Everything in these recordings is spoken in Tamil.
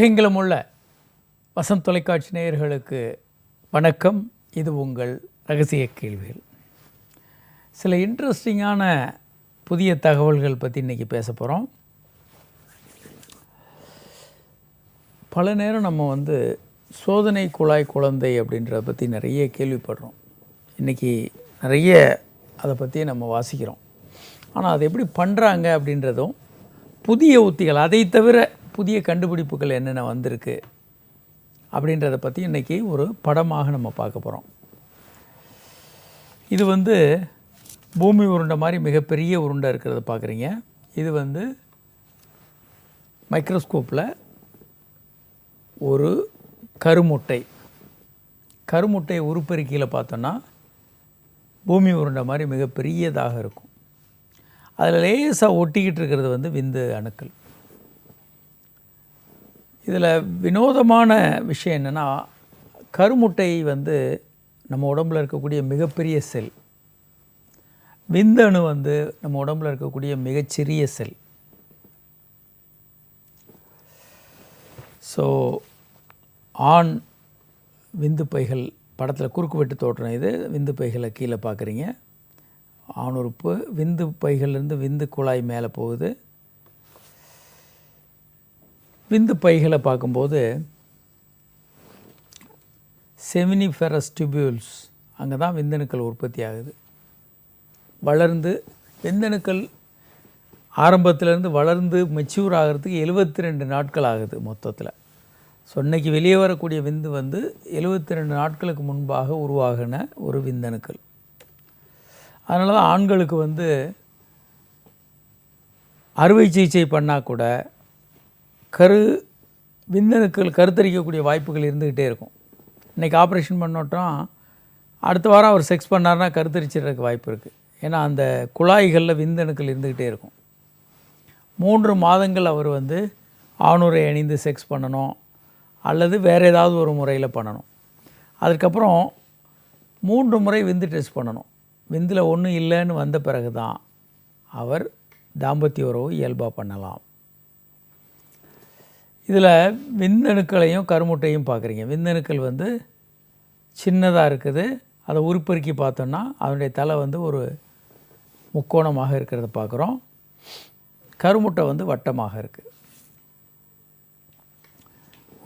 உலகெங்கிலும் உள்ள வசந்த் தொலைக்காட்சி நேயர்களுக்கு வணக்கம். இது உங்கள் ரகசிய கேள்விகள். சில இன்ட்ரெஸ்டிங்கான புதிய தகவல்கள் பற்றி இன்றைக்கி பேச போகிறோம். பல நேரம் நம்ம சோதனை குழாய் குழந்தை அப்படின்றத பற்றி நிறைய கேள்விப்படுறோம். இன்றைக்கி நிறைய அதை பற்றி நம்ம வாசிக்கிறோம். ஆனால் அது எப்படி பண்ணுறாங்க அப்படின்றதும், புதிய உத்திகள், அதை தவிர புதிய கண்டுபிடிப்புகள் என்னென்ன வந்திருக்கு அப்படின்றத பற்றி இன்றைக்கி ஒரு படமாக நம்ம பார்க்க போகிறோம். இது பூமி உருண்டை மாதிரி மிகப்பெரிய உருண்டை இருக்கிறத பார்க்குறீங்க. இது மைக்ரோஸ்கோப்பில் ஒரு கருமுட்டை உருப்பெருக்கியில் பார்த்தோன்னா பூமி உருண்டை மாதிரி மிகப்பெரியதாக இருக்கும். அதில் லேசாக ஒட்டிக்கிட்டு இருக்கிறது விந்து அணுக்கள். இதில் வினோதமான விஷயம் என்னென்னா, கருமுட்டை நம்ம உடம்பில் இருக்கக்கூடிய மிகப்பெரிய செல், விந்தணு நம்ம உடம்பில் இருக்கக்கூடிய மிகச்சிறிய செல். ஸோ ஆண் விந்து பைகள் படத்தில் குறுக்கு வெட்டு தோற்றம். இது விந்து பைகளை கீழே பார்க்குறீங்க. ஆண் உறுப்பு விந்து பைகள்லேருந்து விந்து குழாய் மேலே போகுது. விந்து பைகளை பார்க்கும்போது செமினிஃபெரஸ் டியூபியூல்ஸ், அங்கே தான் விந்தணுக்கள் உற்பத்தி ஆகுது. வளர்ந்து விந்தணுக்கள் ஆரம்பத்திலேருந்து வளர்ந்து மெச்சூர் ஆகிறதுக்கு 72 நாட்கள் ஆகுது மொத்தத்தில். ஸோ இன்றைக்கி வெளியே வரக்கூடிய விந்து 72 நாட்களுக்கு முன்பாக உருவாகின ஒரு விந்தணுக்கள். அதனால தான் ஆண்களுக்கு அறுவை சிகிச்சை பண்ணால் கூட விந்தணுக்கள் கருத்தரிக்கக்கூடிய வாய்ப்புகள் இருந்துக்கிட்டே இருக்கும். இன்றைக்கி ஆப்ரேஷன் பண்ணோட்டோம், அடுத்த வாரம் அவர் செக்ஸ் பண்ணார்னா கருத்தரிச்சிடறதுக்கு வாய்ப்பு இருக்குது. ஏன்னா அந்த குழாய்களில் விந்தணுக்கள் இருந்துக்கிட்டே இருக்கும். 3 மாதங்கள் அவர் ஆணுரை அணிந்து செக்ஸ் பண்ணணும், அல்லது வேறு ஏதாவது ஒரு முறையில் பண்ணணும். அதுக்கப்புறம் 3 முறை விந்து டெஸ்ட் பண்ணணும். விந்தில் ஒன்றும் இல்லைன்னு வந்த பிறகு தான் அவர் தாம்பத்திய உறவு இயல்பாக பண்ணலாம். இதில் விந்தணுக்களையும் கருமுட்டையும் பார்க்குறீங்க. விந்தணுக்கள் சின்னதாக இருக்குது. அதை உருப்பெருக்கி பார்த்தோன்னா அதனுடைய தலை ஒரு முக்கோணமாக இருக்கிறத பார்க்குறோம். கருமுட்டை வட்டமாக இருக்குது.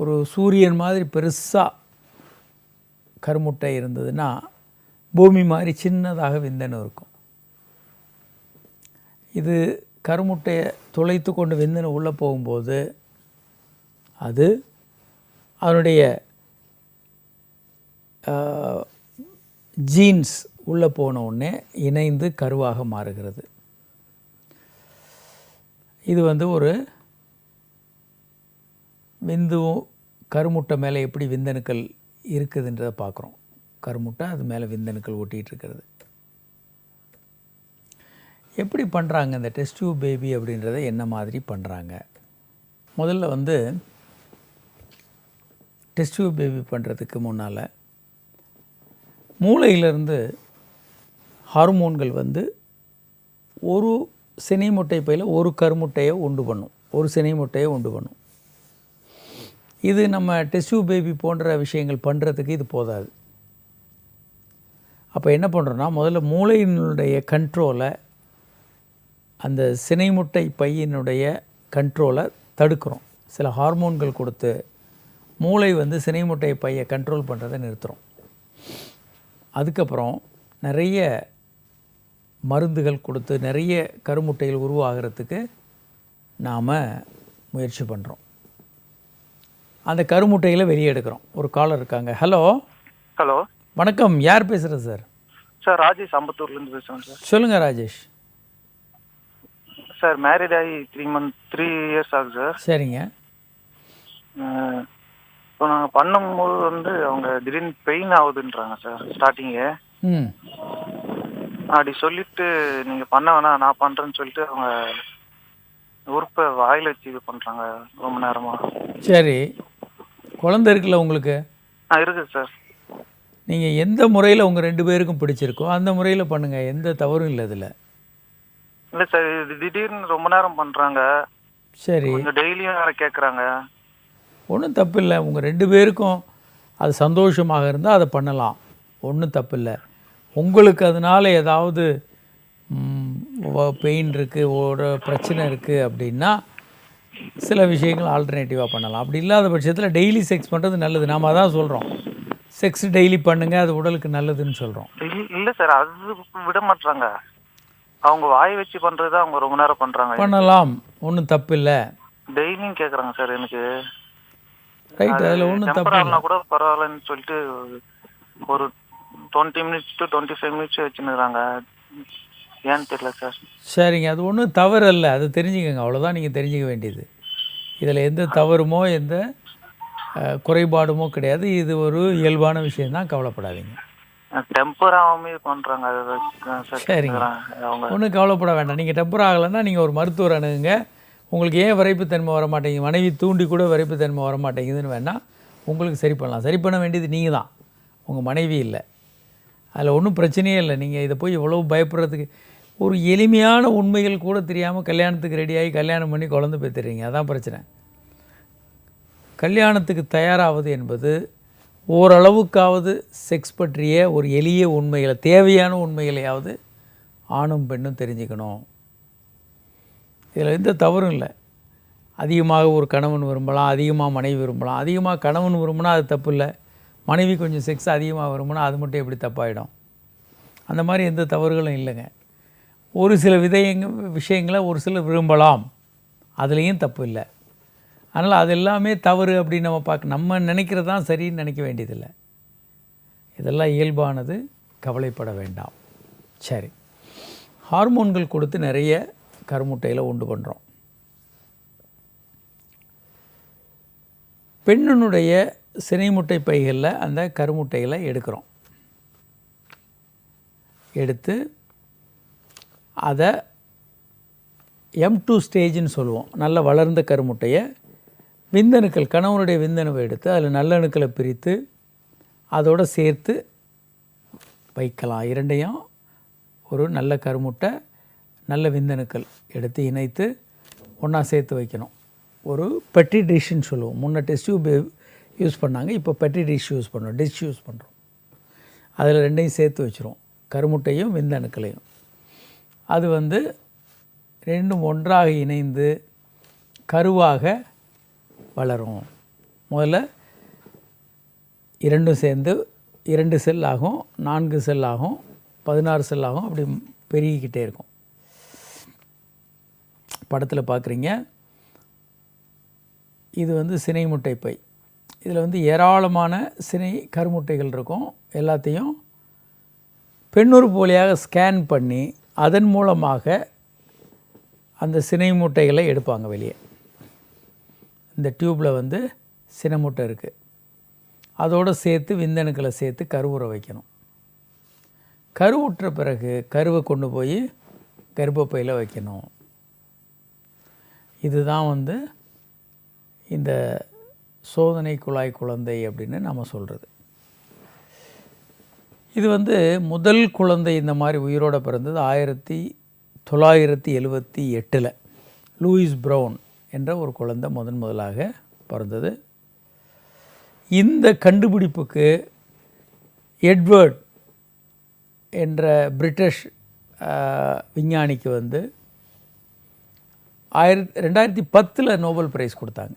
ஒரு சூரியன் மாதிரி பெருசாக கருமுட்டை இருந்ததுன்னா பூமி மாதிரி சின்னதாக விந்தணு இருக்கும். இது கருமுட்டையை துளைத்து கொண்டு விந்தணு உள்ளே போகும்போது அது அதனுடைய ஜீன்ஸ் உள்ளே போன உடனே இணைந்து கருவாக மாறுகிறது. இது ஒரு விந்துவும் கருமுட்டை மேலே எப்படி விந்தணுக்கள் இருக்குதுன்றதை பார்க்குறோம். கருமுட்டை அது மேலே விந்தணுக்கள் ஒட்டிகிட்டு இருக்கிறது. எப்படி பண்ணுறாங்க இந்த டெஸ்ட் டியூப் பேபி அப்படின்றத, என்ன மாதிரி பண்ணுறாங்க? முதல்ல டெஸ்ட் டியூப் பேபி பண்ணுறதுக்கு முன்னால் மூளையிலிருந்து ஹார்மோன்கள் ஒரு சினை முட்டை பையில் ஒரு கருமுட்டையை உண்டு பண்ணும், ஒரு சினை முட்டையை உண்டு பண்ணும். இது நம்ம டெஸ்ட் டியூப் பேபி போன்ற விஷயங்கள் பண்ணுறதுக்கு இது போதாது. அப்போ என்ன பண்ணுறோன்னா, முதல்ல மூளையினுடைய கண்ட்ரோலை, அந்த சினை முட்டை பையினுடைய கண்ட்ரோலை தடுக்கிறோம். சில ஹார்மோன்கள் கொடுத்து மூளை சினை முட்டை பையை கண்ட்ரோல் பண்ணுறதை நிறுத்துகிறோம். அதுக்கப்புறம் நிறைய மருந்துகள் கொடுத்து நிறைய கருமுட்டைகள் உருவாகிறதுக்கு நாம் முயற்சி பண்ணுறோம். அந்த கருமுட்டைகளை வெளியே எடுக்கிறோம். ஒரு காலர் இருக்காங்க. ஹலோ. வணக்கம். யார் பேசுகிறது சார்? சார் ராஜேஷ் அம்பத்தூர்லேருந்து பேசுகிறேன் சார். சொல்லுங்கள் ராஜேஷ். சார் மேரிட் ஆகி 3 இயர்ஸ் ஆகுது சார். சரிங்க. இப்போ நாங்கள் பண்ணும்போது அவங்க திடீர்னு பெயின் ஆகுதுன்றாங்க சார் ஸ்டார்டிங்கே. அப்படி சொல்லிட்டு நீங்கள் பண்ண வேணாம் நான் பண்ணுறேன்னு சொல்லிட்டு அவங்க உறுப்பை வாயில் வச்சு இது பண்ணுறாங்க ரொம்ப நேரமாக. சரி, குழந்தை இருக்குல்ல உங்களுக்கு? இருக்குது சார். நீங்கள் எந்த முறையில் உங்கள் 2 பேருக்கும் பிடிச்சிருக்கோ அந்த முறையில் பண்ணுங்கள். எந்த தவறும் இல்லை இதில். இல்லை சார், இது திடீர்னு ரொம்ப நேரம் பண்ணுறாங்க. சரி, கொஞ்சம் டெய்லியும் வேறு கேட்குறாங்க. ஒன்றும் தப்பு இல்லை. உங்கள் 2 பேருக்கும் அது சந்தோஷமாக இருந்தால் அதை பண்ணலாம், ஒன்றும் தப்பு இல்லை. உங்களுக்கு அதனால் ஏதாவது பெயின் இருக்குது, ஒரு பிரச்சனை இருக்குது அப்படின்னா சில விஷயங்கள் ஆல்டர்னேட்டிவாக பண்ணலாம். அப்படி இல்லாத பட்சத்தில் டெய்லி செக்ஸ் பண்ணுறது நல்லது. நாம் அதான் சொல்கிறோம், செக்ஸ் டெய்லி பண்ணுங்கள், அது உடலுக்கு நல்லதுன்னு சொல்கிறோம். இல்லை சார், அது விட மாட்டாங்க. அவங்க வாய் வச்சு பண்ணுறது தான் அவங்க ரொம்ப நேரம் பண்ணுறாங்க. பண்ணலாம், ஒன்றும் தப்பு இல்லை. டெய்லியும் கேட்குறாங்க சார் எனக்கு. ரைட், அதில் ஒன்றும் தப்பு டெம்பரல்னா கூட பரவாயில்லன்னு சொல்லிட்டு ஒரு 20 minutes to 25 minutes வச்சுருக்காங்க. ஏன்னு தெரியல சார். சரிங்க, அது ஒன்றும் தவறு இல்லை, அது தெரிஞ்சுக்கங்க, அவ்வளோதான் நீங்கள் தெரிஞ்சுக்க வேண்டியது. இதில் எந்த தவறுமோ எந்த குறைபாடுமோ கிடையாது. இது ஒரு இயல்பான விஷயந்தான், கவலைப்படாதீங்க. டெம்பர் ஆகாமே பண்ணுறாங்க. சரிங்க, ஒன்றும் கவலைப்பட வேண்டாம். நீங்கள் டெம்பர் ஆகலைன்னா நீங்கள் ஒரு மருத்துவர் அணுகுங்க. உங்களுக்கு ஏன் விரைப்புத்தன்மை வர மாட்டேங்குது, மனைவி தூண்டி கூட விரைப்புத்தன்மை வர மாட்டேங்குதுன்னு வேணால் உங்களுக்கு சரி பண்ணலாம். சரி பண்ண வேண்டியது நீங்கள் தான், உங்கள் மனைவி இல்லை. அதில் ஒன்றும் பிரச்சனையே இல்லை. நீங்கள் இதை போய் இவ்வளோ பயப்படுறதுக்கு, ஒரு எளிமையான உண்மைகள் கூட தெரியாமல் கல்யாணத்துக்கு ரெடியாகி கல்யாணம் பண்ணி குழந்தை பெற்றுறீங்க, அதான் பிரச்சனை. கல்யாணத்துக்கு தயாராவது என்பது ஓரளவுக்காவது செக்ஸ் பற்றிய ஒரு எளிய உண்மைகளை, தேவையான உண்மைகளையாவது ஆணும் பெண்ணும் தெரிஞ்சுக்கணும். இதில் எந்த தவறும் இல்லை. அதிகமாக ஒரு கணவன் விரும்பலாம், அதிகமாக மனைவி விரும்பலாம். அதிகமாக கணவன் விரும்பினா அது தப்பு இல்லை, மனைவி கொஞ்சம் செக்ஸ் அதிகமாக விரும்பினா அது மட்டும் எப்படி தப்பாயிடும்? அந்த மாதிரி எந்த தவறுகளும் இல்லைங்க. ஒரு சில விஷயங்களை ஒரு சிலர் விரும்பலாம், அதுலேயும் தப்பு இல்லை. அதனால் அது எல்லாமே தவறு அப்படின்னு நம்ம நினைக்கிறது தான் சரின்னு நினைக்க வேண்டியதில்லை. இதெல்லாம் இயல்பானது, கவலைப்பட வேண்டாம். சரி, ஹார்மோன்கள் கொடுத்து நிறைய கருமுட்டையில் உண்டு பண்ணுறோம். பெண்ணினுடைய சினைமுட்டை பைகளில் அந்த கருமுட்டைகளை எடுக்கிறோம். எடுத்து அதை M2 ஸ்டேஜ்னு சொல்லுவோம். நல்ல வளர்ந்த கருமுட்டையை விந்தணுக்கள், கணவனுடைய விந்தணுவை எடுத்து அதில் நல்லணுக்களை பிரித்து அதோடு சேர்த்து வைக்கலாம். இரண்டையும் ஒரு நல்ல கருமுட்டை, நல்ல விந்தணுக்கள் எடுத்து இணைத்து ஒன்றா சேர்த்து வைக்கணும். ஒரு பெட்ரி டிஷ்ஷுன்னு சொல்லுவோம். முன்ன டெஸ்ட் டியூப் யூஸ் பண்ணாங்க, இப்போ பெட்ரி டிஷ் யூஸ் பண்ணுறோம், டிஷ் யூஸ் பண்ணுறோம். அதில் ரெண்டையும் சேர்த்து வச்சுருவோம், கருமுட்டையும் விந்தணுக்களையும். அது ரெண்டும் ஒன்றாக இணைந்து கருவாக வளரும். முதல்ல இரண்டும் சேர்ந்து 2 செல் ஆகும், 4 செல் ஆகும், 16 செல் ஆகும், அப்படி பெருகிக்கிட்டே இருக்கும். படத்தில் பார்க்குறீங்க. இது சினை முட்டை பை. இதில் ஏராளமான சினை கருமுட்டைகள் இருக்கும். எல்லாத்தையும் பெண்ணுறுப்பு வழியாக ஸ்கேன் பண்ணி அதன் மூலமாக அந்த சினை முட்டைகளை எடுப்பாங்க வெளியே. இந்த டியூப்பில் சினை முட்டை இருக்குது, அதோடு சேர்த்து விந்தணுக்களை சேர்த்து கருவுற வைக்கணும். கருவுற்ற பிறகு கருவை கொண்டு போய் கர்ப்பப்பையில் வைக்கணும். இதுதான் இந்த சோதனை குழாய் குழந்தை அப்படின்னு நம்ம சொல்கிறது. இது முதல் குழந்தை இந்த மாதிரி உயிரோடு பிறந்தது 1978 லூயிஸ் ப்ரவுன் என்ற ஒரு குழந்தை முதலாக பிறந்தது. இந்த கண்டுபிடிப்புக்கு எட்வர்ட் என்ற பிரிட்டிஷ் விஞ்ஞானிக்கு 2010 நோபல் பிரைஸ் கொடுத்தாங்க.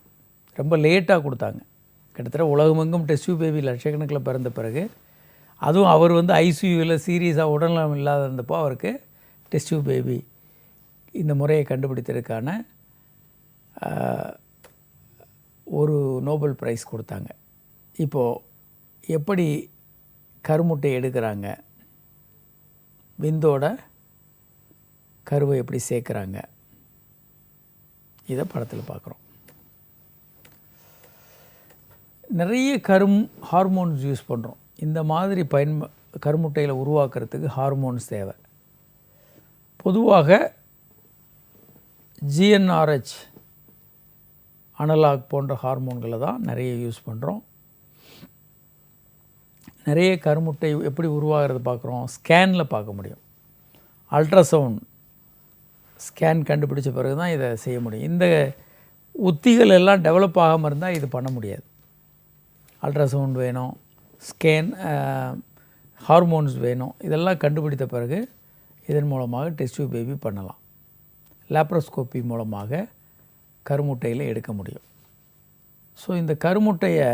ரொம்ப லேட்டாக கொடுத்தாங்க. கிட்டத்தட்ட உலகமெங்கும் டெஸ்ட் டியூப் பேபி லட்சக்கணக்கில் பிறந்த பிறகு, அதுவும் அவர் ஐசியூவில் சீரியஸாக உடல்நலம் இல்லாத இருந்தப்போ அவருக்கு டெஸ்ட் டியூப் பேபி இந்த முறையை கண்டுபிடித்ததுக்கான ஒரு நோபல் பிரைஸ் கொடுத்தாங்க. இப்போது எப்படி கருமுட்டை எடுக்கிறாங்க, விந்தோட கருவை எப்படி சேர்க்குறாங்க, இதை படத்தில் பார்க்குறோம். நிறைய ஹார்மோன்ஸ் யூஸ் பண்ணுறோம். இந்த மாதிரி கருமுட்டையில் உருவாக்குறதுக்கு ஹார்மோன்ஸ் தேவை. பொதுவாக GnRH அனலாக் போன்ற ஹார்மோன்களை தான் நிறைய யூஸ் பண்ணுறோம். நிறைய கருமுட்டை எப்படி உருவாகிறது பார்க்குறோம், ஸ்கேனில் பார்க்க முடியும். அல்ட்ராசவுண்ட் ஸ்கேன் கண்டுபிடிச்ச பிறகு தான் இதை செய்ய முடியும். இந்த உத்திகள் எல்லாம் டெவலப் ஆகாமல் இருந்தால் இது பண்ண முடியாது. அல்ட்ராசவுண்ட் வேணும், ஸ்கேன், ஹார்மோன்ஸ் வேணும். இதெல்லாம் கண்டுபிடித்த பிறகு இதன் மூலமாக டெஸ்ட் டியூப் பேபி பண்ணலாம். லேப்ரோஸ்கோப்பி மூலமாக கருமுட்டையில் எடுக்க முடியும். ஸோ இந்த கருமுட்டையை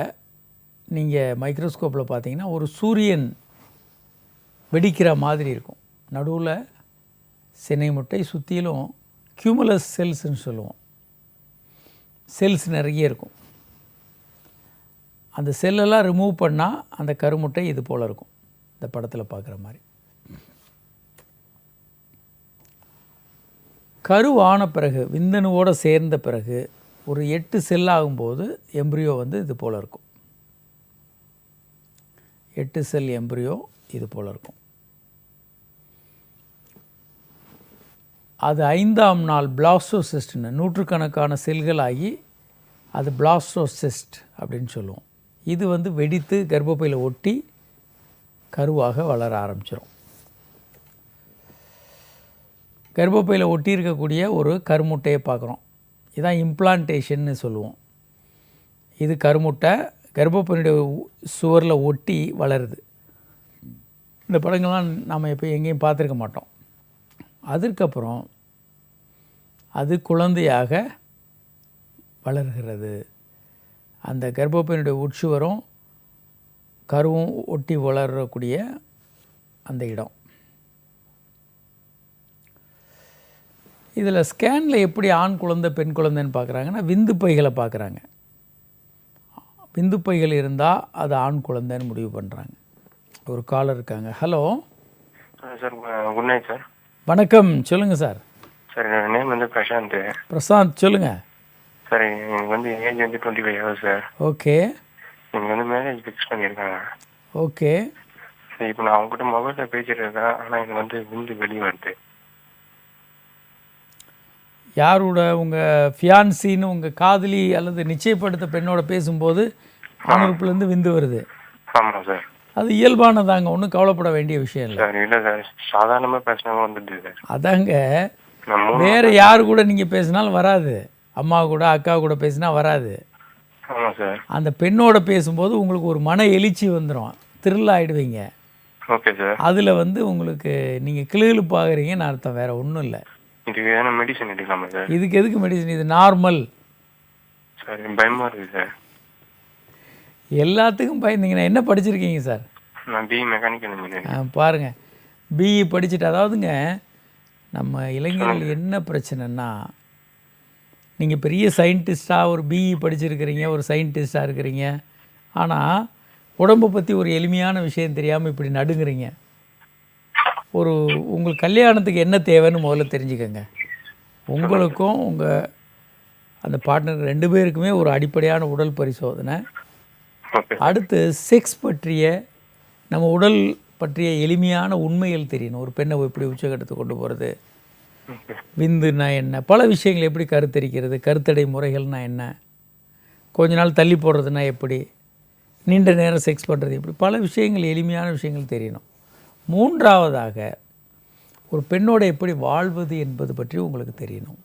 நீங்கள் மைக்ரோஸ்கோப்பில் பார்த்தீங்கன்னா ஒரு சூரியன் வெடிக்கிற மாதிரி இருக்கும். நடுவில் சினை முட்டை, சுற்றிலும் கியூமுலஸ் செல்ஸ்ன்னு சொல்லுவோம். செல்ஸ் நிறைய இருக்கும். அந்த செல்லெல்லாம் ரிமூவ் பண்ணால் அந்த கருமுட்டை இது போல் இருக்கும், இந்த படத்தில் பார்க்குற மாதிரி. கருவான பிறகு, விந்தணுவோடு சேர்ந்த பிறகு ஒரு 8 செல் ஆகும்போது எம்ப்ரியோ வந்து இது போல் இருக்கும். 8 செல் எம்ப்ரியோ இது போல் இருக்கும். அது 5ஆம் நாள் பிளாஸ்டோசிஸ்ட்னு நூற்றுக்கணக்கான செல்கள் ஆகி அது பிளாஸ்டோசிஸ்ட் அப்படின்னு சொல்லுவோம். இது வந்து வெடித்து கர்ப்பப்பையில் ஒட்டி கருவாக வளர ஆரம்பிச்சிடும். கர்ப்பப்பையில் ஒட்டி இருக்கக்கூடிய ஒரு கருமுட்டையை பார்க்குறோம். இதான் இம்ப்ளான்டேஷன்னு சொல்லுவோம். இது கருமுட்டை கர்ப்பப்பையினுடைய சுவரில் ஒட்டி வளருது. இந்த படங்கள்லாம் நாம் இப்போ எங்கேயும் பார்த்துருக்க மாட்டோம். அதற்கப்புறம் அது குழந்தையாக வளர்கிறது. அந்த கர்ப்பப்பையினுடைய உட்சுவரும் கருவும் ஒட்டி வளரக்கூடிய அந்த இடம். இதில் ஸ்கேனில் எப்படி ஆண் குழந்தை பெண் குழந்தைன்னு பார்க்குறாங்கன்னா விந்து பைகளை பார்க்குறாங்க. விந்து பைகள் இருந்தால் அது ஆண் குழந்தைன்னு முடிவு பண்ணுறாங்க. ஒரு காலர் இருக்காங்க. Hello sir, good night sir. வணக்கம், சொல்லுங்கள் சார். சார், என் நேம் வந்து பிரசாந்த். பிரசாந்த், சொல்லுங்கள் சார், எனக்கு வந்து ஏஜ் வந்து 25 இயர்ஸ் சார். ஓகே. எனக்கு வந்து மேரேஜ் ஃபிக்ஸ் பண்ணியிருக்காங்க. ஓகே. சரி, இப்போ நான் அவங்ககிட்ட மொபைலில் பேசிட்டு இருக்கேன். ஆனால் எனக்கு வந்து விந்து வெளியே வருது. யாரோட உங்கள் ஃபியான்சின்னு உங்கள் காதலி அல்லது நிச்சயப்படுத்த பெண்ணோட பேசும்போது ஆணுறுப்புலேருந்து விந்து வருது? ஆமாம் சார். அது இயல்பானதாங்க, ஒன்றும் கவலைப்பட வேண்டிய விஷயம் இல்லை. சார் இல்லை சார், சாதாரணமாக பேசினாலும் வந்துடுது சார். அதாங்க, நான் வேறு யார் கூட நீங்கள் பேசினாலும் வராது. அம்மா கூட அக்கா கூட பேசினா வராது. ஆமாம் சார். அந்த பெண்ணோட பேசும்போது உங்களுக்கு ஒரு மன எழுச்சி வந்துடும், த்ரில் ஆகிடுவீங்க. Okay sir. அதில் வந்து உங்களுக்கு நீங்கள் கிளுகிளுப்பாகிறீங்கன்னு அர்த்தம், வேறு ஒன்றும் இல்லை. இதுக்கு எதனா மெடிசன் எடுக்கலாமா சார்? இதுக்கு எதுக்கு மெடிசன்? இது நார்மல். சார், பயமாக இருக்குது சார். எல்லாத்துக்கும் பயந்தீங்கன்னா என்ன படிச்சிருக்கீங்க சார்? நான் பிஇ மெக்கானிக்கல் இன்ஜினியரிங். பாருங்கள், பிஇ படிச்சுட்டு, அதாவதுங்க நம்ம இளைஞர்கள் என்ன பிரச்சனைன்னா, நீங்கள் பெரிய சயின்டிஸ்டாக ஒரு பிஇ படிச்சிருக்கிறீங்க, ஒரு சயின்டிஸ்டாக இருக்கிறீங்க, ஆனால் உடம்பை பற்றி ஒரு எளிமையான விஷயம் தெரியாமல் இப்படி நடுங்குறீங்க. ஒரு உங்கள் கல்யாணத்துக்கு என்ன தேவைன்னு முதல்ல தெரிஞ்சுக்கங்க. உங்களுக்கும் உங்கள் அந்த பார்ட்னர் 2 பேருக்குமே ஒரு அடிப்படையான உடல் பரிசோதனை. அடுத்து செக்ஸ் பற்றிய, நம்ம உடல் பற்றிய எளிமையான உண்மைகள் தெரியணும். ஒரு பெண்ணை எப்படி உச்சகட்டத்துக்கு கொண்டு போகிறது, விந்துன்னா என்ன, பல விஷயங்கள், எப்படி கருத்தரிக்கிறது, கருத்தடை முறைகள்னா என்ன, கொஞ்ச நாள் தள்ளி போடுறதுனா எப்படி, நீண்ட நேரம் செக்ஸ் பண்ணுறது எப்படி, பல விஷயங்கள், எளிமையான விஷயங்கள் தெரியணும். 3ஆவதாக ஒரு பெண்ணோட எப்படி வாழ்வது என்பது பற்றி உங்களுக்கு தெரியணும்.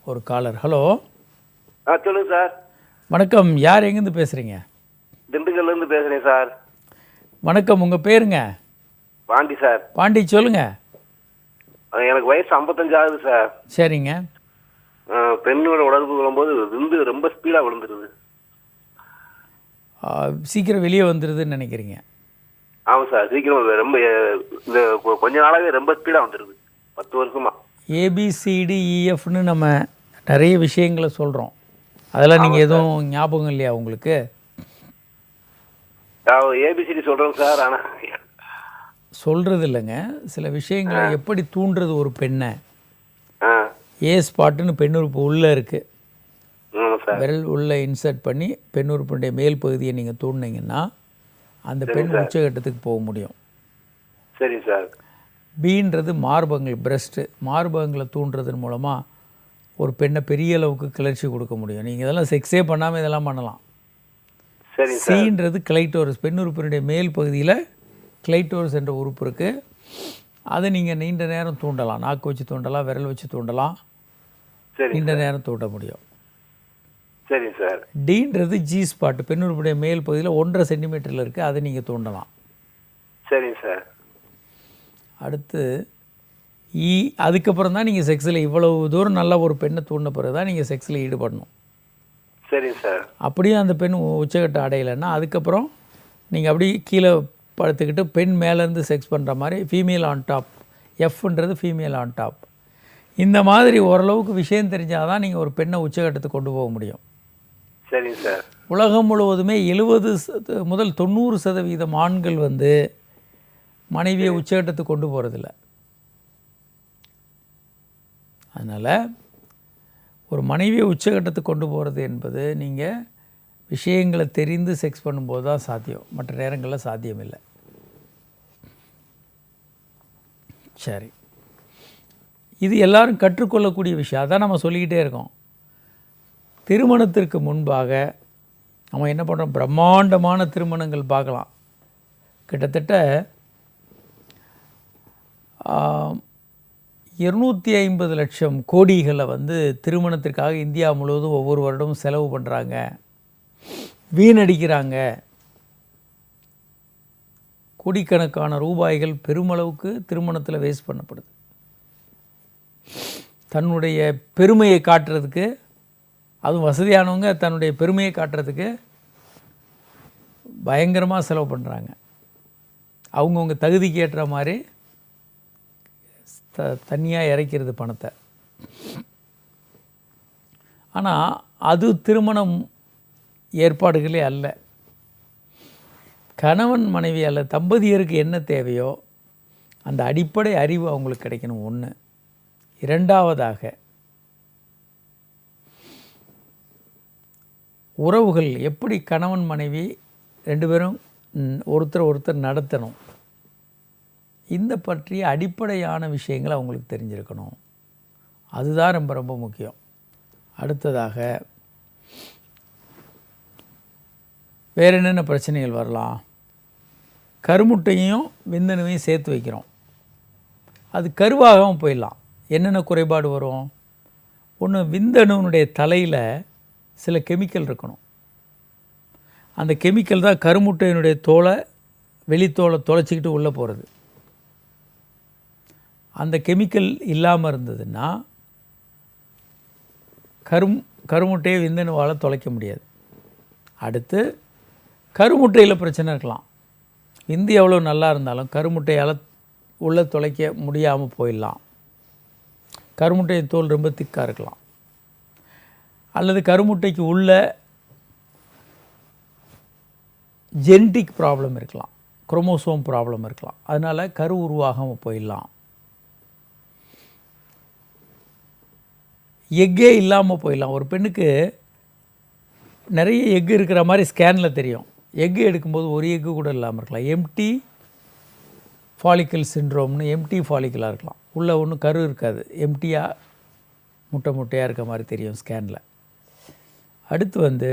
ஒரு காலர். ஹலோ. சொல்லுங்க சார். வணக்கம், யார் எங்கேருந்து பேசுகிறீங்க? திண்டுக்கல்லேருந்து பேசுகிறேன் சார். வணக்கம், உங்கள் பேருங்க? பாண்டி சார். பாண்டி, சொல்லுங்கள். எனக்கு வயசு 55 ஆகுது சார். சரிங்க. பெண்ணோட உடலுக்கு விழும்போது விந்து ரொம்ப ஸ்பீடாக விழுந்துருது. சீக்கிரம் வெளியே வந்துடுதுன்னு நினைக்கிறீங்க? ஆமாம் சார், சீக்கிரம் ரொம்ப இந்த கொஞ்ச நாளாகவே ரொம்ப ஸ்பீடாக வந்துடுது, 10 வருஷமா. ABCDEFன்னு நம்ம நிறைய விஷயங்களை சொல்கிறோம். அதெல்லாம் நீங்கள் எதுவும் ஞாபகம் இல்லையா உங்களுக்கு? ஏபிசிடி சொல்கிறேன் சார், ஆனால் சொல்கிறது இல்லைங்க. சில விஷயங்களை எப்படி தூண்டுறது ஒரு பெண்ணை. ஏ ஸ்பாட்டுன்னு பெண்ணுறுப்பு உள்ளே இருக்குது. விரல் உள்ளே இன்சர்ட் பண்ணி பெண்ணுறுப்புடைய மேல் பகுதியை நீங்கள் தூண்டினீங்கன்னா அந்த பெண் உச்சகட்டத்துக்கு போக முடியும். சரி சார். பீன்றது மார்பகங்கள், பிரஸ்ட்டு, மார்பகங்களை தூண்டுறதன் மூலமாக ஒரு பெண்ணை பெரிய அளவுக்கு கிளர்ச்சி கொடுக்க முடியும். நீங்கள் இதெல்லாம் செக்ஸே பண்ணாமல் இதெல்லாம் பண்ணலாம். சரி. சீன்றது கிளைட்டோரஸ், பெண்ணுறுப்பினுடைய மேல் பகுதியில் கிளைட்டோரஸ் என்ற உறுப்பு இருக்குது. அதை நீங்கள் நீண்ட நேரம் தூண்டலாம். நாக்கு வச்சு தூண்டலாம், விரல் வச்சு தூண்டலாம். சரிங்க நீண்ட சார். நேரம் தூண்ட முடியும். சரிங்க சார். டீன்றது ஜி ஸ்பாட், பெண் உறுப்புடைய மேல் பகுதியில் 1.5 சென்டிமீட்டரில் இருக்குது, அதை நீங்கள் தூண்டலாம். சரிங்க சார். அடுத்து இ, அதுக்கப்புறம் தான் நீங்கள் செக்ஸில் இவ்வளவு தூரம் நல்ல ஒரு பெண்ணை தூண்ட பிறகு தான் நீங்கள் செக்ஸில் ஈடுபடணும். சரிங்க சார். அப்படியே அந்த பெண் உச்சக்கட்டம் அடையலைன்னா அதுக்கப்புறம் நீங்கள் அப்படியே கீழே படுத்துக்கிட்டு பெண் மேலேருந்து செக்ஸ் பண்ணுற மாதிரி ஃபீமேல் ஆன் டாப், எஃப்ன்றது ஃபீமேல் ஆன் டாப், இந்த மாதிரி ஓரளவுக்கு விஷயம் தெரிஞ்சால் தான் நீங்கள் ஒரு பெண்ணை உச்சக்கட்டத்துக்கு கொண்டு போக முடியும். சரிங்க சார். உலகம் முழுவதுமே 70 முதல் 90% ஆண்கள் வந்து மனைவியை உச்சக்கட்டத்துக்கு கொண்டு போகிறதில்ல. அதனால் ஒரு மனைவியை உச்சக்கட்டத்துக்கு கொண்டு போகிறது என்பது நீங்கள் விஷயங்களை தெரிந்து செக்ஸ் பண்ணும்போது தான் சாத்தியம், மற்ற நேரங்களில் சாத்தியம் இல்லை. சரி, இது எல்லாரும் கற்றுக்கொள்ளக்கூடிய விஷயம். அதான் நம்ம சொல்லிக்கிட்டே இருக்கோம். திருமணத்திற்கு முன்பாக நம்ம என்ன பண்ணுறோம், பிரம்மாண்டமான திருமணங்கள் பார்க்கலாம். கிட்டத்தட்ட 250 லட்சம் கோடிகளை வந்து திருமணத்திற்காக இந்தியா முழுவதும் ஒவ்வொரு வருடமும் செலவு பண்ணுறாங்க, வீணடிக்கிறாங்க. கோடிக்கணக்கான ரூபாய்கள் பெருமளவுக்கு திருமணத்தில் வேஸ்ட் பண்ணப்படுது. தன்னுடைய பெருமையை காட்டுறதுக்கு, அதுவும் வசதியானவங்க தன்னுடைய பெருமையை காட்டுறதுக்கு பயங்கரமாக செலவு பண்ணுறாங்க. அவங்கவுங்க தகுதிக்கு ஏற்ற மாதிரி தனியாக இறைக்கிறது பணத்தை. ஆனால் அது திருமணம் ஏற்பாடுகளே அல்ல. கணவன் மனைவி அல்ல தம்பதியருக்கு என்ன தேவையோ அந்த அடிப்படை அறிவு அவங்களுக்கு கிடைக்கணும். ஒன்று. இரண்டாவதாக உறவுகள் எப்படி கணவன் மனைவி 2 பேரும் ஒருத்தர் நடத்தணும், இந்த பற்றிய அடிப்படையான விஷயங்கள் அவங்களுக்கு தெரிஞ்சிருக்கணும். அதுதான் ரொம்ப ரொம்ப முக்கியம். அடுத்ததாக வேறு என்னென்ன பிரச்சனைகள் வரலாம்? கருமுட்டையும் விந்தணுவையும் சேர்த்து வைக்கிறோம், அது கருவாகவும் போயிடலாம். என்னென்ன குறைபாடு வரும்? ஒன்று, விந்தணுனுடைய தலையில் சில கெமிக்கல் இருக்கணும். அந்த கெமிக்கல் தான் கருமுட்டையினுடைய தோலை, வெளித்தோலை தொலைச்சிக்கிட்டு உள்ளே போகிறது. அந்த கெமிக்கல் இல்லாமல் இருந்ததுன்னா கருமுட்டையை விந்தணுவால் தொலைக்க முடியாது. அடுத்து கருமுட்டையில் பிரச்சனை இருக்கலாம். விந்து எவ்வளோ நல்லா இருந்தாலும் கருமுட்டையால் உள்ளே தொலைக்க முடியாமல் போயிடலாம். கருமுட்டையின் தோல் ரொம்ப திக்காக இருக்கலாம். அல்லது கருமுட்டைக்கு உள்ள ஜெனட்டிக் ப்ராப்ளம் இருக்கலாம், குரோமோசோம் ப்ராப்ளம் இருக்கலாம். அதனால் கரு உருவாகாமல் போயிடலாம். எக்கே இல்லாமல் போயிடலாம். ஒரு பெண்ணுக்கு நிறைய எக்கு இருக்கிற மாதிரி ஸ்கேனில் தெரியும். எக்கு எடுக்கும்போது ஒரு எக்கு கூட இல்லாமல் இருக்கலாம். எம்டி ஃபாலிக்கல் சிண்ட்ரோம்னு எம்டி ஃபாலிக்கலாக இருக்கலாம். உள்ளே ஒன்றும் கரு இருக்காது, எம்டியாக முட்டையாக இருக்க மாதிரி தெரியும் ஸ்கேனில். அடுத்து வந்து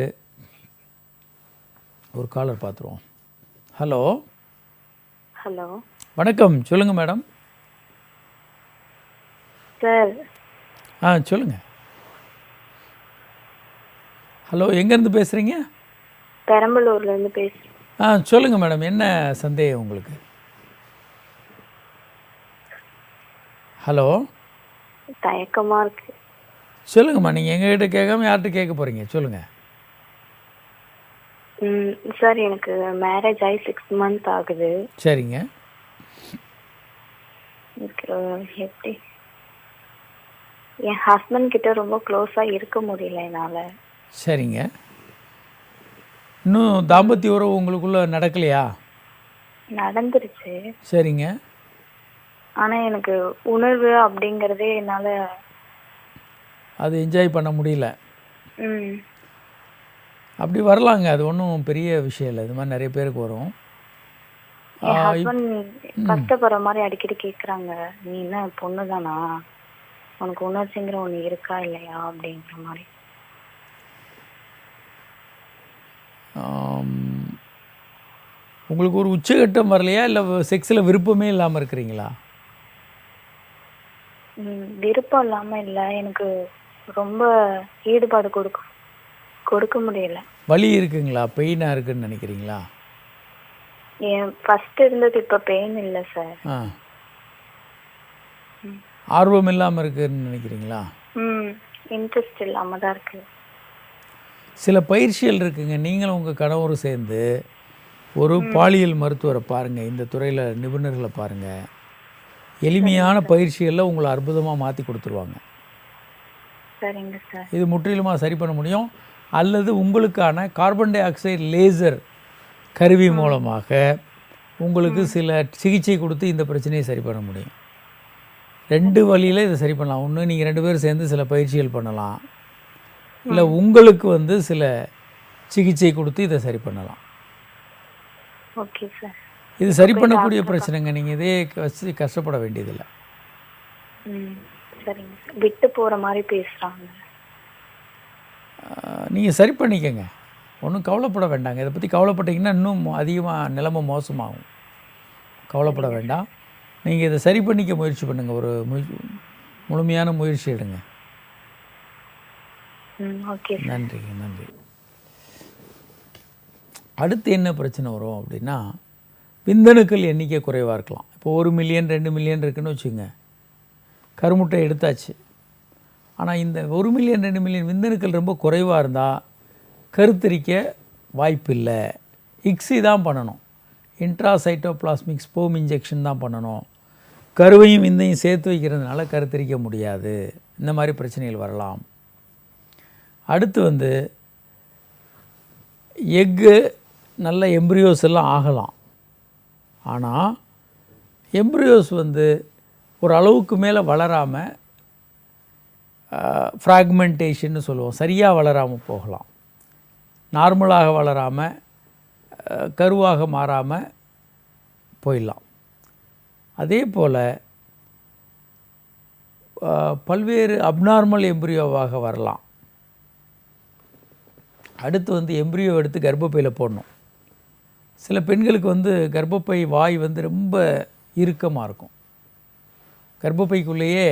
ஒரு காலர் பார்த்துருவோம். ஹலோ. ஹலோ, வணக்கம், சொல்லுங்கள் மேடம். சார். சொல்லுங்கள். ஹலோ, எங்கேருந்து பேசுகிறீங்க? பெரம்பலூர்லேருந்து பேசுகிறேன். சொல்லுங்கள் மேடம், என்ன சந்தேகம் உங்களுக்கு? ஹலோ. தயக்கமாக இருக்கு. சொல்லுங்கம்மா, நீங்கள் எங்ககிட்ட கேட்காம யார்கிட்ட கேட்க போகிறீங்க? சொல்லுங்கள். சார், எனக்கு மேரேஜ் ஆகி 6 month ஆகுது. சரிங்க. எப்படி என் ஹஸ்பண்ட் கிட்ட ரொம்ப க்ளோஸாக இருக்க முடியல என்னால். சரிங்க. இன்னும் தாம்பத்திய உறவு உங்களுக்குள்ளே நடக்கலையா? நடந்துருச்சு. சரிங்க. ஆனால் எனக்கு உணர்வு அப்படிங்கிறதே என்னால் அது என்ஜாய் பண்ண முடியல. ம் அப்படி வரலாங்க, அது ஒன்றும் பெரிய விஷயம் இல்லை. இது மாதிரி நிறைய பேருக்கு வரும். என் ஹஸ்பண்ட் கஷ்டப்படுற மாதிரி அடிக்கடி கேட்குறாங்க, நீ என்ன பொண்ணு தானா, உனக்கு உணர்ச்சிங்கிற ஒன்று இருக்கா இல்லையா அப்படிங்கிற மாதிரி. உங்களுக்கு ஒரு உச்சகட்டம் வரலையா, இல்லை செக்ஸில் விருப்பமே இல்லாமல் இருக்கிறீங்களா? விருப்பம் இல்லாமல் இல்லை, எனக்கு ரொம்ப ஈடுபாடு கொடுக்க முடியல. வலி இருக்குங்களா, பெயினாக இருக்குன்னு நினைக்கிறீங்களா? ஃபர்ஸ்ட் இருந்தது இப்போ பெயின் இல்லை சார். ஆ, ஆர்வம் இல்லாமல் இருக்குன்னு நினைக்கிறீங்களா? இன்ட்ரெஸ்ட் இல்லாமல் தான் இருக்கு. சில பயிற்சிகள் இருக்குங்க. நீங்களும் உங்கள் கணவரும் சேர்ந்து ஒரு பாலியல் மருத்துவரை பாருங்கள், இந்த துறையில் நிபுணர்களை பாருங்கள். எளிமையான பயிற்சிகளில் உங்களை அற்புதமாக மாற்றி கொடுத்துருவாங்க. சரிங்க சார். இது முற்றிலுமாக சரி பண்ண முடியும். அல்லது உங்களுக்கான கார்பன் டை ஆக்சைடு லேசர் கருவி மூலமாக உங்களுக்கு சில சிகிச்சை கொடுத்து இந்த பிரச்சனையை சரி பண்ண முடியும். 2 வழியில் இதை சரி பண்ணலாம். ஒன்று, நீங்கள் 2 பேரும் சேர்ந்து சில பயிற்சிகள் பண்ணலாம். இல்லை உங்களுக்கு சில சிகிச்சை கொடுத்து இதை சரி பண்ணலாம். Okay sir. இது சரி பண்ணக்கூடிய பிரச்சனைங்க. நீங்கள் இதே வச்சு கஷ்டப்பட வேண்டியதில்லை. சரிங்க சார். விட்டு போகிற மாதிரி பேசுகிறாங்க. நீங்கள் சரி பண்ணிக்கங்க, ஒன்றும் கவலைப்பட வேண்டாங்க. இதை பற்றி கவலைப்பட்டீங்கன்னா இன்னும் அதிகமாக நிலைமை மோசமாகும். கவலைப்பட வேண்டாம். நீங்கள் இதை சரி பண்ணிக்க முயற்சி பண்ணுங்கள். ஒரு முழுமையான முயற்சி எடுங்க. ஓகே. நன்றிங்க, நன்றி. அடுத்து என்ன பிரச்சனை வரும் அப்படின்னா, விந்தணுக்கள் எண்ணிக்கை குறைவாக இருக்கலாம். இப்போ 1 மில்லியன் 2 மில்லியன் இருக்குன்னு வச்சுங்க, கருமுட்டை எடுத்தாச்சு. ஆனால் இந்த 1 மில்லியன் 2 மில்லியன் விந்தணுக்கள் ரொம்ப குறைவாக இருந்தால் கருத்தரிக்க வாய்ப்பில்லை. இக்ஸி தான் பண்ணணும், இன்ட்ராசைட்டோபிளாஸ்மிக் ஸ்போம் இன்ஜெக்ஷன் தான் பண்ணணும். கருவையும் விந்தையும் சேர்த்து வைக்கிறதுனால கருத்தரிக்க முடியாது. இந்த மாதிரி பிரச்சனைகள் வரலாம். அடுத்து எக்கு நல்ல எம்ப்ரியோஸ் எல்லாம் ஆகலாம். ஆனால் எம்ப்ரியோஸ் ஒரு அளவுக்கு மேலே வளராமல் ஃப்ராக்மெண்டேஷன்னு சொல்லுவோம், சரியாக வளராமல் போகலாம். நார்மலாக வளராமல் கருவாக மாறாமல் போயிடலாம். அதே போல் பல்வேறு அப்நார்மல் எம்ப்ரியோவாக வரலாம். அடுத்து எம்ப்ரியோ எடுத்து கர்ப்பப்பையில் போடணும். சில பெண்களுக்கு கர்ப்பப்பை வாய் ரொம்ப இறுக்கமாக இருக்கும். கர்ப்பப்பைக்குள்ளேயே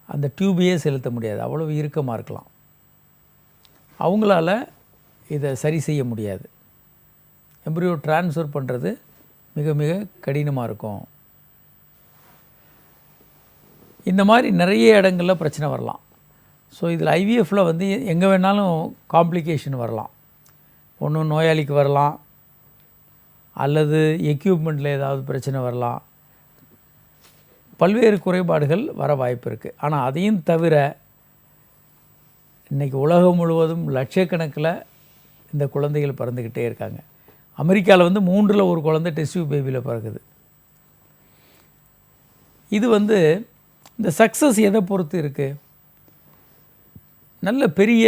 அந்த டியூபையே செலுத்த முடியாது, அவ்வளோ இறுக்கமாக இருக்கலாம். அவங்களால இதை சரி செய்ய முடியாது. எம்ப்ரியோ ட்ரான்ஸ்ஃபர் பண்ணுறது மிக மிக கடினமாக இருக்கும். இந்த மாதிரி நிறைய இடங்களில் பிரச்சனை வரலாம். ஸோ இதில் ஐவிஎஃப்பில் எங்கே வேணாலும் காம்ப்ளிகேஷன் வரலாம். ஒன்று நோயாளிக்கு வரலாம், அல்லது எக்யூப்மெண்ட்டில் ஏதாவது பிரச்சனை வரலாம். பல்வேறு குறைபாடுகள் வர வாய்ப்பு இருக்குது. ஆனால் அதையும் தவிர இன்றைக்கி உலகம் முழுவதும் லட்சக்கணக்கில் இந்த குழந்தைகள் பிறந்துக்கிட்டே இருக்காங்க. அமெரிக்காவில் 3ல் 1 குழந்தை டெஸ்ட் டியூப் பேபியில் பிறகுது. இது இந்த சக்ஸஸ் எதை பொறுத்து இருக்குது? நல்ல பெரிய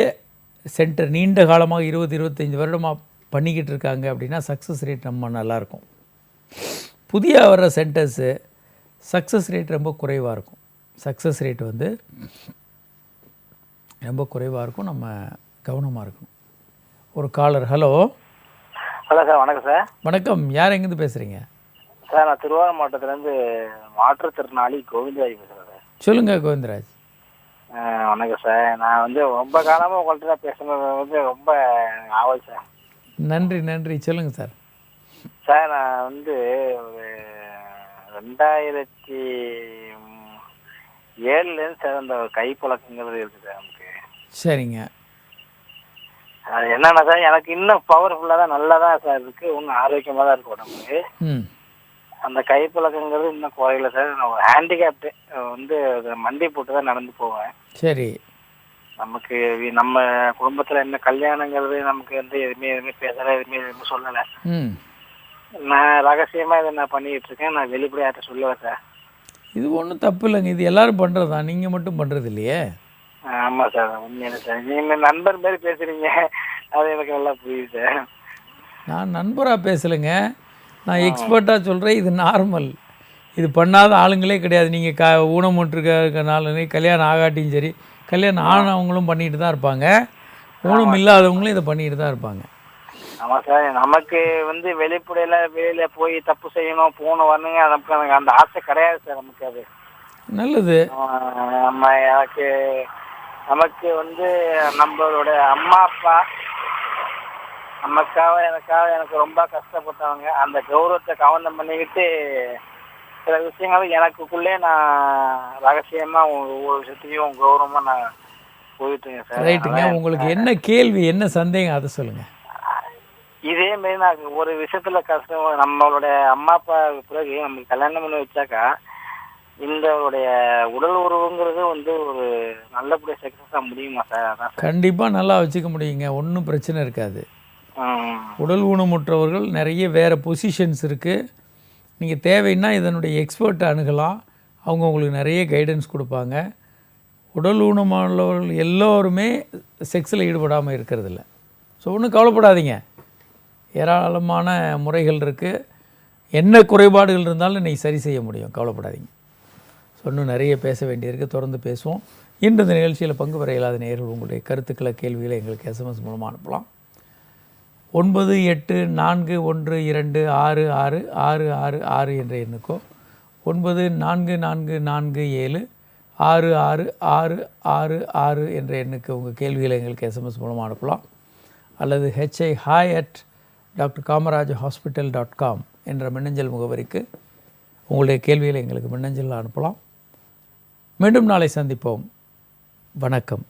சென்டர் நீண்ட காலமாக 20-25 வருடமாக பண்ணிக்கிட்டு இருக்காங்க அப்படின்னா சக்ஸஸ் ரேட் ரொம்ப நல்லாயிருக்கும். புதிய வர்ற சென்டர்ஸு சக்ஸஸ் ரேட் ரொம்ப குறைவாக இருக்கும். சக்ஸஸ் ரேட் ரொம்ப குறைவாக இருக்கும். நம்ம கவனமாக இருக்கணும். ஒரு காலர். ஹலோ. ஹலோ சார், வணக்கம் சார். வணக்கம். யார் எங்கேருந்து பேசுகிறீங்க? சார், நான் திருவாரூர் மாவட்டத்துலேருந்து மாற்றுத்திறனாளி கோவிந்தராஜ் பேசுகிறேன் சார். சொல்லுங்கள் கோவிந்தராஜ். வணக்கம் சார். நான் ரொம்ப காலமாக உங்கள்கிட்ட பேசுனது ரொம்ப ஆவல் சார். நன்றி நன்றி. சொல்லுங்கள் சார். சார், நான் ஒரு 2007 சார் அந்த கைப்பழக்கங்கிறது இருக்குது சார் நமக்கு. சரிங்க. அது என்னன்னா சார், எனக்கு இன்னும் பவர்ஃபுல்லாக தான் நல்லா தான் சார் இருக்குது, இன்னும் ஆரோக்கியமாக தான் இருக்குது உடம்புக்கு. அந்த கைப்பழக்கங்கிறது இன்னும் குறையில சார். நான் ஒரு ஹேண்டிகேப்டு மண்டி போட்டு தான் நடந்து போவேன். சரி. நமக்கு நம்ம குடும்பத்தில் என்ன கல்யாணங்கிறது நமக்கு எதுவுமே பேசலை, எதுவுமே சொல்லலை. நான் ரகசியமாக இதை நான் பண்ணிக்கிட்டு இருக்கேன். நான் வெளிப்படையாட்ட சொல்லுவேன் சார். இது ஒன்றும் தப்பு இல்லைங்க. இது எல்லோரும் பண்ணுறது தான், நீங்கள் மட்டும் பண்ணுறது இல்லையே. ஆமாம் சார், உண்மையில சார். நீங்கள் நண்பர் மாதிரி பேசுகிறீங்க, அது எனக்கு நல்லா புரியுது சார். நான் நண்பராக பேசலைங்க, நான் எக்ஸ்பர்ட்டாக சொல்கிறேன். இது நார்மல். இது பண்ணாத ஆளுங்களே கிடையாது. நீங்கள் ஊனமுற்றிருக்க நாளுங்க, கல்யாணம் ஆகாட்டியும் சரி, கல்யாணம் ஆனவங்களும் பண்ணிட்டு தான் இருப்பாங்க, ஊனம் இல்லாதவங்களும் இதை பண்ணிட்டு தான் இருப்பாங்க. ஆமாம் சார், நமக்கு வெளிப்படையில் வெளியில் போய் தப்பு செய்யணும் போகணும் வரணுங்க, நமக்கு அந்த ஆசை கிடையாது சார். நமக்கு அது நல்லது. நம்ம எனக்கு நமக்கு வந்து நம்மளோட அம்மா அப்பா எனக்காக எனக்கு ரொம்ப கஷ்டப்பட்டவங்க, அந்த கௌரவத்தை கவனம் பண்ணிக்கிட்டு சில விஷயங்கள் எனக்குள்ளே நான் ரகசியமா ஒவ்வொரு விஷயத்தையும் கௌரவமா நான் போயிட்டுங்க சார். ரைட்டுங்க. உங்களுக்கு என்ன கேள்வி, என்ன சந்தேகம், அதை சொல்லுங்கள். இதே மாதிரி நான் ஒரு விஷயத்துல கஷ்டம், நம்மளோட அம்மா அப்பா பிறகு நமக்கு கல்யாணம் பண்ணி வச்சாக்கா இந்த உடல் உறவுங்கிறது வந்து ஒரு நல்லபடியாக சக்ஸஸாக முடியுமா சார்? அதான் சார். கண்டிப்பாக நல்லா வச்சுக்க முடியுங்க, ஒன்றும் பிரச்சனை இருக்காது. உடல் ஊனமுற்றவர்கள் நிறைய வேறு பொசிஷன்ஸ் இருக்குது. நீங்கள் தேவைன்னா இதனுடைய எக்ஸ்பர்ட்டை அணுகலாம், அவங்க உங்களுக்கு நிறைய கைடன்ஸ் கொடுப்பாங்க. உடல் ஊனமுள்ளவர்கள் எல்லோருமே செக்ஸில் ஈடுபடாமல் இருக்கிறதில்ல. ஸோ ஒன்றும் கவலைப்படாதீங்க, ஏராளமான முறைகள் இருக்குது. என்ன குறைபாடுகள் இருந்தாலும் இன்றைக்கி சரி செய்ய முடியும், கவலைப்படாதீங்க. ஸோ இன்னும் நிறைய பேச வேண்டியிருக்கு, தொடர்ந்து பேசுவோம். இன்று இந்த நிகழ்ச்சியில் பங்கு பெற இயலாத நேயர்கள் உங்களுடைய கருத்துக்களை, கேள்விகளை எங்களுக்கு SMS மூலமாக அனுப்பலாம். 9841266666 என்ற எண்ணுக்கோ 9444476666 என்ற எண்ணுக்கு உங்கள் கேள்விகளை எங்களுக்கு SMS மூலமாக அனுப்பலாம். அல்லது hi@drkamarajhospital.com என்ற மின்னஞ்சல் முகவரிக்கு உங்களுடைய கேள்விகளை எங்களுக்கு மின்னஞ்சலில் அனுப்பலாம். மீண்டும் நாளை சந்திப்போம். வணக்கம்.